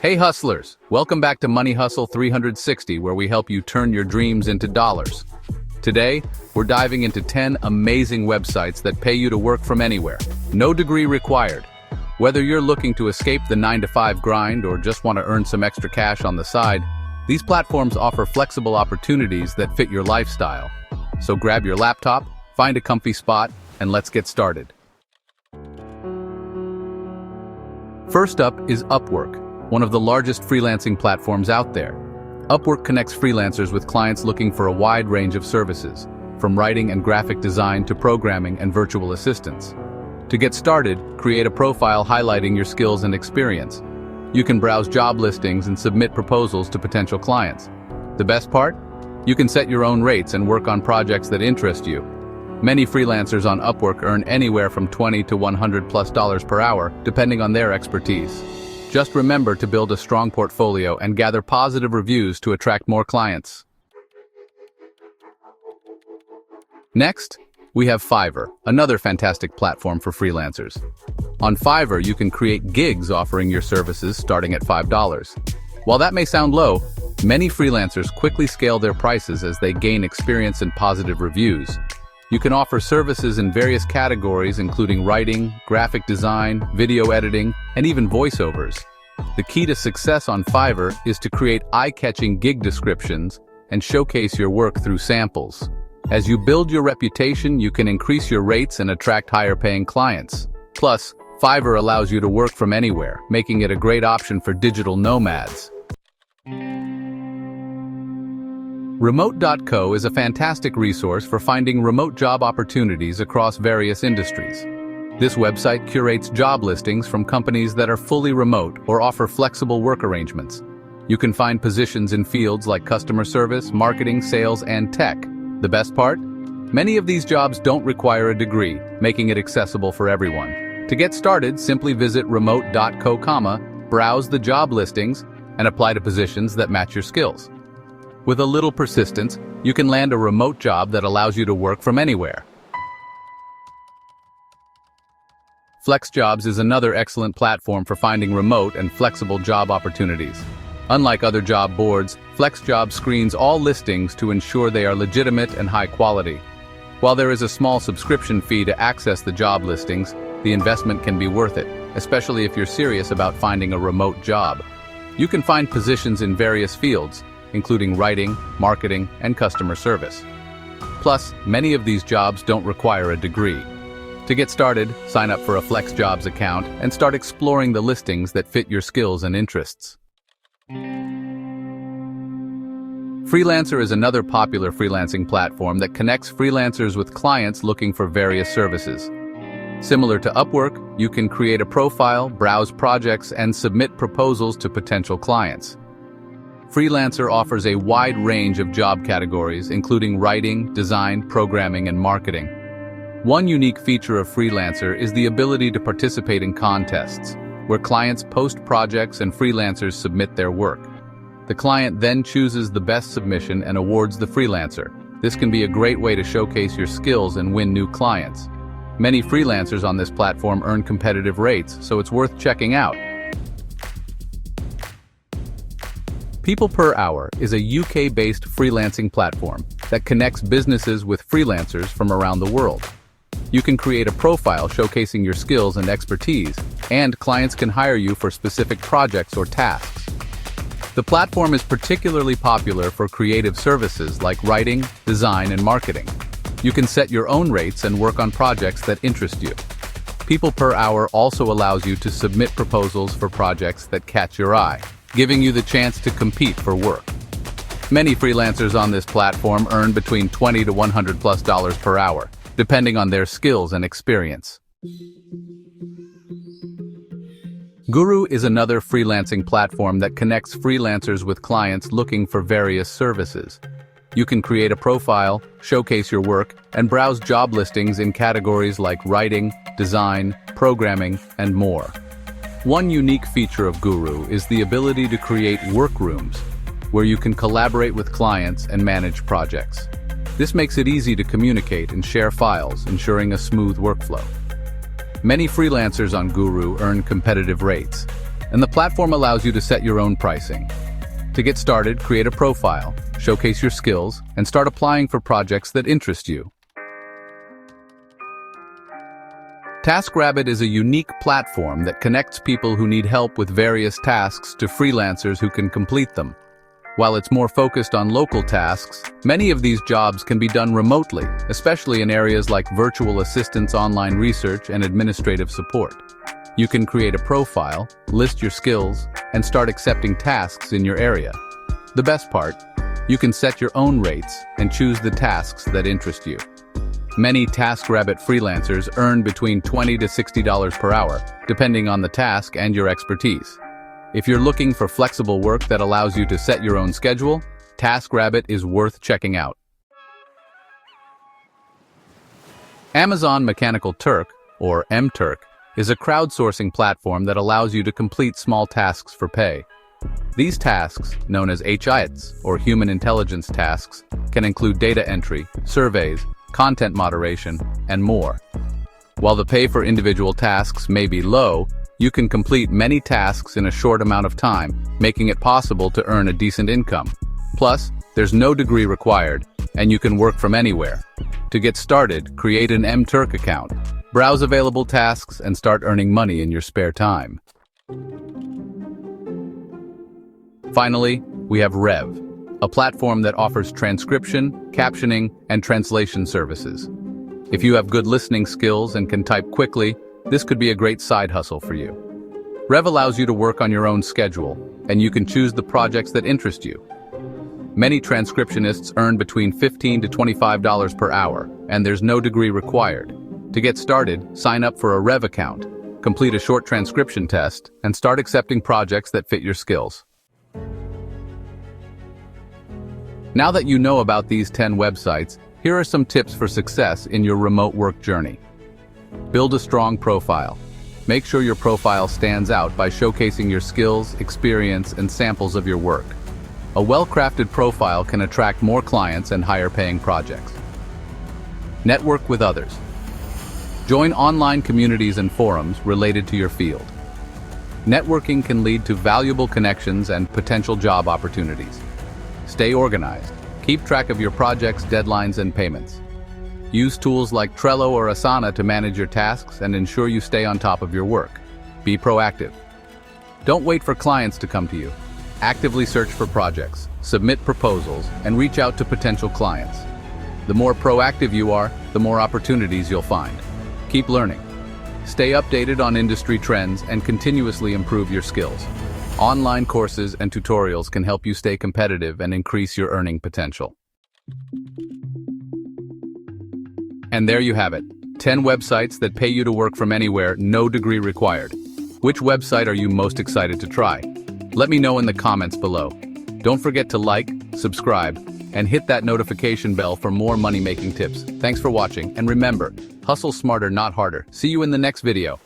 Hey hustlers, welcome back to Money Hustle 360, where we help you turn your dreams into dollars. Today, we're diving into 10 amazing websites that pay you to work from anywhere. No degree required. Whether you're looking to escape the 9-to-5 grind or just want to earn some extra cash on the side, these platforms offer flexible opportunities that fit your lifestyle. So grab your laptop, find a comfy spot, and let's get started. First up is Upwork, one of the largest freelancing platforms out there. Upwork connects freelancers with clients looking for a wide range of services, from writing and graphic design to programming and virtual assistants. To get started, create a profile highlighting your skills and experience. You can browse job listings and submit proposals to potential clients. The best part? You can set your own rates and work on projects that interest you. Many freelancers on Upwork earn anywhere from $20 to $100+ per hour, depending on their expertise. Just remember to build a strong portfolio and gather positive reviews to attract more clients. Next, we have Fiverr, another fantastic platform for freelancers. On Fiverr, you can create gigs offering your services starting at $5. While that may sound low, many freelancers quickly scale their prices as they gain experience and positive reviews. You can offer services in various categories, including writing, graphic design, video editing, and even voiceovers. The key to success on Fiverr is to create eye-catching gig descriptions and showcase your work through samples. As you build your reputation, you can increase your rates and attract higher-paying clients. Plus, Fiverr allows you to work from anywhere, making it a great option for digital nomads. Remote.co is a fantastic resource for finding remote job opportunities across various industries. This website curates job listings from companies that are fully remote or offer flexible work arrangements. You can find positions in fields like customer service, marketing, sales, and tech. The best part? Many of these jobs don't require a degree, making it accessible for everyone. To get started, simply visit remote.co, browse the job listings, and apply to positions that match your skills. With a little persistence, you can land a remote job that allows you to work from anywhere. FlexJobs is another excellent platform for finding remote and flexible job opportunities. Unlike other job boards, FlexJobs screens all listings to ensure they are legitimate and high quality. While there is a small subscription fee to access the job listings, the investment can be worth it, especially if you're serious about finding a remote job. You can find positions in various fields, including writing, marketing, and customer service. Plus, many of these jobs don't require a degree. To get started, sign up for a FlexJobs account and start exploring the listings that fit your skills and interests. Freelancer is another popular freelancing platform that connects freelancers with clients looking for various services. Similar to Upwork, you can create a profile, browse projects, and submit proposals to potential clients. Freelancer offers a wide range of job categories, including writing, design, programming, and marketing. One unique feature of Freelancer is the ability to participate in contests, where clients post projects and freelancers submit their work. The client then chooses the best submission and awards the freelancer. This can be a great way to showcase your skills and win new clients. Many freelancers on this platform earn competitive rates, so it's worth checking out. People Per Hour is a UK-based freelancing platform that connects businesses with freelancers from around the world. You can create a profile showcasing your skills and expertise, and clients can hire you for specific projects or tasks. The platform is particularly popular for creative services like writing, design, and marketing. You can set your own rates and work on projects that interest you. People Per Hour also allows you to submit proposals for projects that catch your eye, giving you the chance to compete for work. Many freelancers on this platform earn between $20 to $100+ per hour, depending on their skills and experience. Guru is another freelancing platform that connects freelancers with clients looking for various services. You can create a profile, showcase your work, and browse job listings in categories like writing, design, programming, and more. One unique feature of Guru is the ability to create workrooms, where you can collaborate with clients and manage projects. This makes it easy to communicate and share files, ensuring a smooth workflow. Many freelancers on Guru earn competitive rates. and the platform allows you to set your own pricing. To get started, create a profile, showcase your skills, and start applying for projects that interest you. TaskRabbit is a unique platform that connects people who need help with various tasks to freelancers who can complete them. While it's more focused on local tasks, many of these jobs can be done remotely, especially in areas like virtual assistance, online research, and administrative support. You can create a profile, list your skills, and start accepting tasks in your area. The best part, you can set your own rates and choose the tasks that interest you. Many TaskRabbit freelancers earn between $20 to $60 per hour, depending on the task and your expertise. If you're looking for flexible work that allows you to set your own schedule, TaskRabbit is worth checking out. Amazon Mechanical Turk, or MTurk, is a crowdsourcing platform that allows you to complete small tasks for pay. These tasks, known as HITs, or human intelligence tasks, can include data entry, surveys, content moderation, and more. While the pay for individual tasks may be low, you can complete many tasks in a short amount of time, making it possible to earn a decent income. Plus, there's no degree required, and you can work from anywhere. To get started, create an MTurk account, browse available tasks, and start earning money in your spare time. Finally, we have Rev, a platform that offers transcription, captioning, and translation services. If you have good listening skills and can type quickly, this could be a great side hustle for you. Rev allows you to work on your own schedule, and you can choose the projects that interest you. Many transcriptionists earn between $15 to $25 per hour, and there's no degree required. To get started, sign up for a Rev account, complete a short transcription test, and start accepting projects that fit your skills. Now that you know about these 10 websites, here are some tips for success in your remote work journey. Build a strong profile. Make sure your profile stands out by showcasing your skills, experience, and samples of your work. A well-crafted profile can attract more clients and higher-paying projects. Network with others. Join online communities and forums related to your field. Networking can lead to valuable connections and potential job opportunities. Stay organized. Keep track of your projects, deadlines, and payments. Use tools like Trello or Asana to manage your tasks and ensure you stay on top of your work. Be proactive. Don't wait for clients to come to you. Actively search for projects, submit proposals, and reach out to potential clients. The more proactive you are, the more opportunities you'll find. Keep learning. Stay updated on industry trends and continuously improve your skills. Online courses and tutorials can help you stay competitive and increase your earning potential. And there you have it, 10 websites that pay you to work from anywhere, no degree required. Which website are you most excited to try? Let me know in the comments below. Don't forget to like, subscribe, and hit that notification bell for more money-making tips. Thanks for watching, and remember, hustle smarter, not harder. See you in the next video.